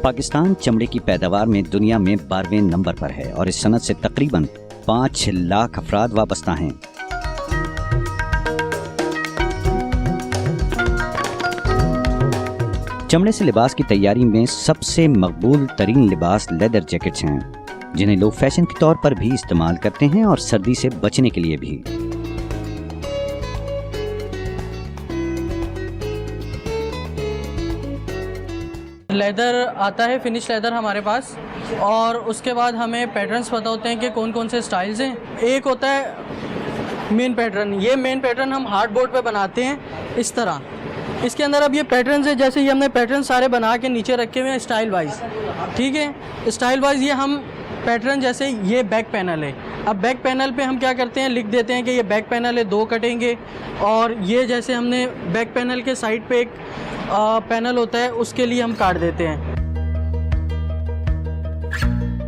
पाकिस्तान चमड़े की पैदावार में दुनिया में 12वें नंबर पर है और इस सनत से तकरीबन 5 लाख अफराद वाबस्ता हैं। चमड़े से लिबास की तैयारी में सबसे मकबूल तरीन लिबास लेदर जैकेट्स हैं, जिन्हें लोग फैशन के तौर पर भी इस्तेमाल करते हैं और सर्दी से बचने के लिए भी। लेदर आता है, फिनिश लेदर हमारे पास, और उसके बाद हमें पैटर्न्स पता होते हैं कि कौन कौन से स्टाइल्स हैं। एक होता है मेन पैटर्न। ये मेन पैटर्न हम हार्ड बोर्ड पे बनाते हैं इस तरह। इसके अंदर अब ये पैटर्न्स है, जैसे ये हमने पैटर्न सारे बना के नीचे रखे हुए हैं स्टाइल वाइज, ठीक है। स्टाइल वाइज ये हम पैटर्न, जैसे ये बैक पैनल है, अब बैक पैनल पे हम क्या करते हैं, लिख देते हैं कि ये बैक पैनल है, 2 कटेंगे। और ये जैसे हमने बैक पैनल के साइड पे एक पैनल होता है, उसके लिए हम काट देते हैं।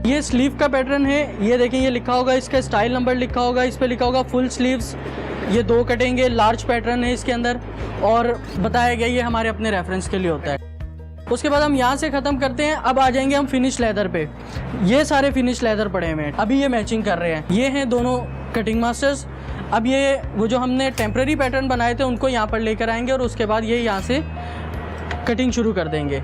ये स्लीव का पैटर्न है, ये देखें, ये लिखा होगा, इसका स्टाइल नंबर लिखा होगा, इस पे लिखा होगा फुल स्लीव्स, ये 2 कटेंगे। लार्ज पैटर्न है इसके अंदर, और बताया गया ये हमारे अपने रेफरेंस के लिए होता है। उसके बाद हम यहाँ से ख़त्म करते हैं। अब आ जाएंगे हम फिनिश लेदर पे। ये सारे फिनिश लेदर पड़े हुए हैं, अभी ये मैचिंग कर रहे हैं। ये हैं दोनों कटिंग मास्टर्स। अब ये वो जो हमने टेम्प्रेरी पैटर्न बनाए थे उनको यहाँ पर लेकर आएंगे, और उसके बाद ये यहाँ से कटिंग शुरू कर देंगे।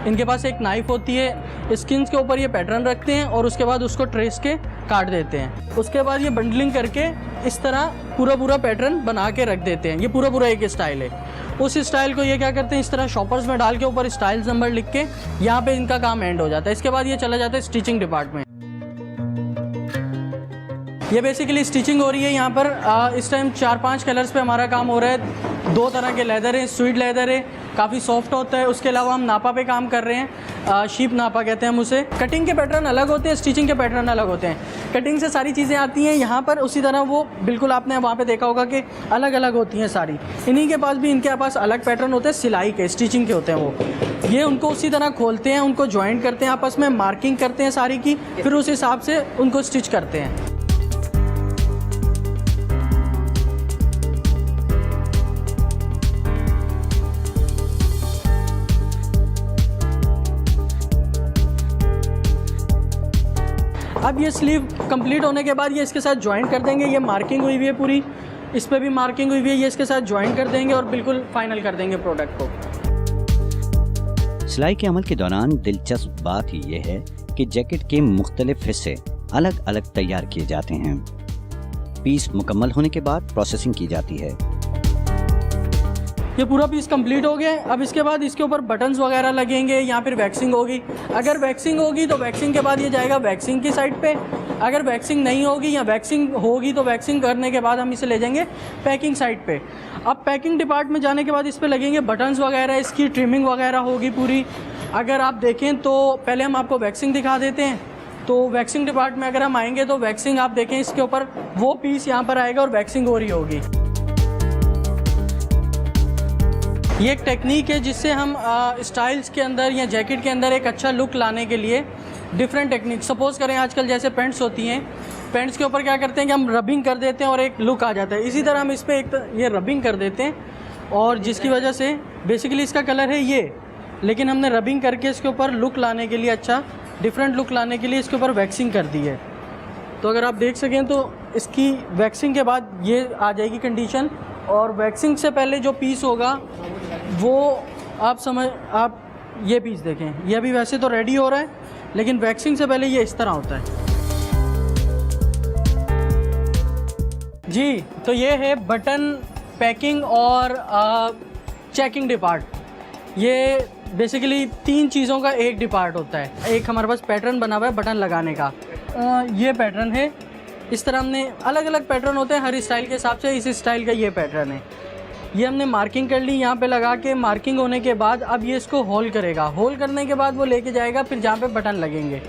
इनके पास एक नाइफ होती है, स्किन्स के ऊपर ये पैटर्न रखते हैं और उसके बाद उसको ट्रेस के काट देते हैं। उसके बाद ये बंडलिंग करके इस तरह पूरा पैटर्न बना के रख देते हैं। ये पूरा एक स्टाइल है। उस स्टाइल को ये क्या करते हैं, इस तरह शॉपर्स में डाल के ऊपर स्टाइल्स नंबर लिख के यहाँ पे इनका काम एंड हो जाता है। इसके बाद ये चला जाता है स्टिचिंग डिपार्टमेंट। ये बेसिकली स्टिचिंग हो रही है यहाँ पर। इस टाइम 4-5 कलर्स पे हमारा काम हो रहा है। 2 तरह के लेदर है, स्वीट लेदर है, काफ़ी सॉफ्ट होता है। उसके अलावा हम नापा पे काम कर रहे हैं, शीप नापा कहते हैं हम उसे। कटिंग के पैटर्न अलग होते हैं, स्टिचिंग के पैटर्न अलग होते हैं। कटिंग से सारी चीज़ें आती हैं यहाँ पर, उसी तरह वो बिल्कुल आपने वहाँ पे देखा होगा कि अलग अलग होती हैं सारी। इन्हीं के पास भी, इनके पास अलग पैटर्न होते हैं, सिलाई के, स्टिचिंग के होते हैं वो। ये उनको उसी तरह खोलते हैं, उनको ज्वाइंट करते हैं, आपस में मार्किंग करते हैं सारी की, फिर उस हिसाब से उनको स्टिच करते हैं। अब ये स्लीव कंप्लीट होने के बाद ये इसके साथ ज्वाइन कर देंगे। ये मार्किंग हुई हुई है पूरी, इस पर भी मार्किंग हुई हुई है, ये इसके साथ ज्वाइन कर देंगे और बिल्कुल फाइनल कर देंगे प्रोडक्ट को। सिलाई के अमल के दौरान दिलचस्प बात ये है कि जैकेट के मुख्तलिफ हिस्से अलग अलग तैयार किए जाते हैं। पीस मुकम्मल होने के बाद प्रोसेसिंग की जाती है। ये पूरा पीस कंप्लीट हो गया। अब इसके बाद इसके ऊपर बटन्स वगैरह लगेंगे या फिर वैक्सिंग होगी। अगर वैक्सिंग होगी तो वैक्सिंग के बाद ये जाएगा वैक्सिंग की साइड पे। अगर वैक्सिंग नहीं होगी या वैक्सिंग होगी तो वैक्सिंग करने के बाद हम इसे ले जाएंगे पैकिंग साइड पे। अब पैकिंग डिपार्ट में जाने के बाद इस पर लगेंगे बटन्स वगैरह, इसकी ट्रिमिंग वगैरह होगी पूरी। अगर आप देखें तो पहले हम आपको वैक्सिंग दिखा देते हैं। तो वैक्सिंग डिपार्ट में अगर हम आएंगे तो वैक्सिंग आप देखें, इसके ऊपर वो पीस यहाँ पर आएगा और वैक्सिंग हो रही होगी। ये एक टेक्निक है जिससे हम स्टाइल्स के अंदर या जैकेट के अंदर एक अच्छा लुक लाने के लिए डिफरेंट टेक्निक, सपोज़ करें आजकल जैसे पैंट्स होती हैं, पैंट्स के ऊपर क्या करते हैं कि हम रबिंग कर देते हैं और एक लुक आ जाता है। इसी तरह हम इस पर ये रबिंग कर देते हैं और जिसकी वजह से बेसिकली इसका कलर है ये, लेकिन हमने रबिंग करके इसके ऊपर लुक लाने के लिए, अच्छा डिफरेंट लुक लाने के लिए इसके ऊपर वैक्सिंग कर दी है। तो अगर आप देख सकें तो इसकी वैक्सिंग के बाद ये आ जाएगी कंडीशन, और वैक्सिंग से पहले जो पीस होगा वो आप ये पीस देखें, ये अभी वैसे तो रेडी हो रहा है लेकिन वैक्सिंग से पहले ये इस तरह होता है। जी, तो ये है बटन पैकिंग और चेकिंग डिपार्ट। ये बेसिकली 3 चीज़ों का एक डिपार्ट होता है। एक हमारे पास पैटर्न बना हुआ है बटन लगाने का, ये पैटर्न है। इस तरह हमने अलग अलग पैटर्न होते हैं हर स्टाइल के हिसाब से। इस स्टाइल का ये पैटर्न है। ये हमने मार्किंग कर ली यहाँ पे लगा के। मार्किंग होने के बाद अब ये इसको होल करेगा। होल करने के बाद वो लेके जाएगा फिर जहाँ पे बटन लगेंगे।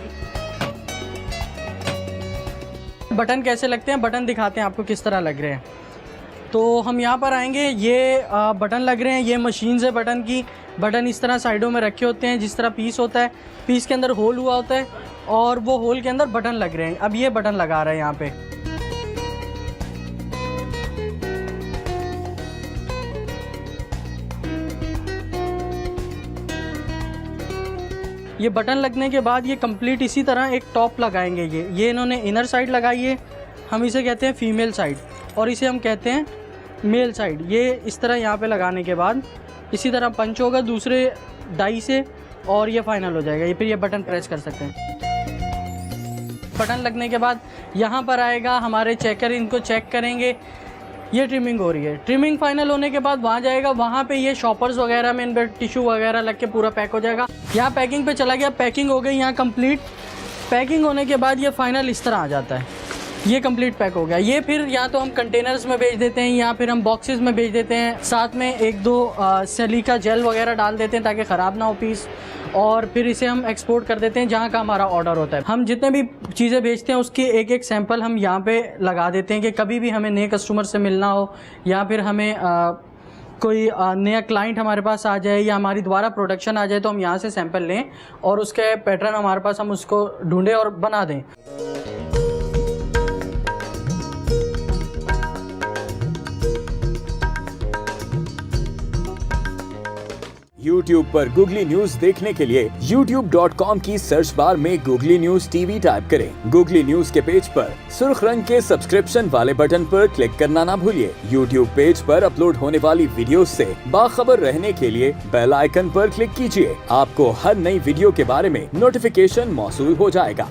बटन कैसे लगते हैं, बटन दिखाते हैं आपको किस तरह लग रहे हैं। तो हम यहाँ पर आएंगे, ये बटन लग रहे हैं, ये मशीन है बटन की। बटन इस तरह साइडों में रखे होते हैं, जिस तरह पीस होता है, पीस के अंदर होल हुआ होता है और वो होल के अंदर बटन लग रहे हैं। अब ये बटन लगा रहा है यहाँ पे। ये बटन लगने के बाद ये कंप्लीट इसी तरह एक टॉप लगाएंगे। ये इन्होंने इनर साइड लगाई है, हम इसे कहते हैं फीमेल साइड, और इसे हम कहते हैं मेल साइड। ये इस तरह यहाँ पे लगाने के बाद इसी तरह पंच होगा दूसरे डाई से और ये फाइनल हो जाएगा। ये फिर ये बटन प्रेस कर सकते हैं। बटन लगने के बाद यहाँ पर आएगा हमारे चेकर, इनको चेक करेंगे। ये ट्रिमिंग हो रही है। ट्रिमिंग फाइनल होने के बाद वहाँ जाएगा, वहाँ पे ये शॉपर्स वगैरह में इन पर टिश्यू वगैरह लग के पूरा पैक हो जाएगा। यहाँ पैकिंग पे चला गया, पैकिंग हो गई यहाँ कंप्लीट। पैकिंग होने के बाद ये फाइनल इस तरह आ जाता है, ये कंप्लीट पैक हो गया। ये फिर या तो हम कंटेनर्स में भेज देते हैं या फिर हम बॉक्सेस में भेज देते हैं, साथ में 1-2 सिलिका जेल वगैरह डाल देते हैं ताकि ख़राब ना हो पीस, और फिर इसे हम एक्सपोर्ट कर देते हैं जहाँ का हमारा ऑर्डर होता है। हम जितने भी चीज़ें भेजते हैं उसके एक सैंपल हम यहाँ पे लगा देते हैं कि कभी भी हमें नए कस्टमर से मिलना हो या फिर हमें कोई नया क्लाइंट हमारे पास आ जाए या हमारी दोबारा प्रोडक्शन आ जाए तो हम यहाँ से सैंपल लें और उसके पैटर्न हमारे पास हम उसको ढूंढें और बना दें। YouTube पर गूगली न्यूज देखने के लिए youtube.com की सर्च बार में गूगली न्यूज टीवी टाइप करें। गूगली न्यूज के पेज पर सुर्ख रंग के सब्सक्रिप्शन वाले बटन पर क्लिक करना ना भूलिए। YouTube पेज पर अपलोड होने वाली वीडियोस से बाखबर रहने के लिए बेल आइकन पर क्लिक कीजिए। आपको हर नई वीडियो के बारे में नोटिफिकेशन मौसूल हो जाएगा।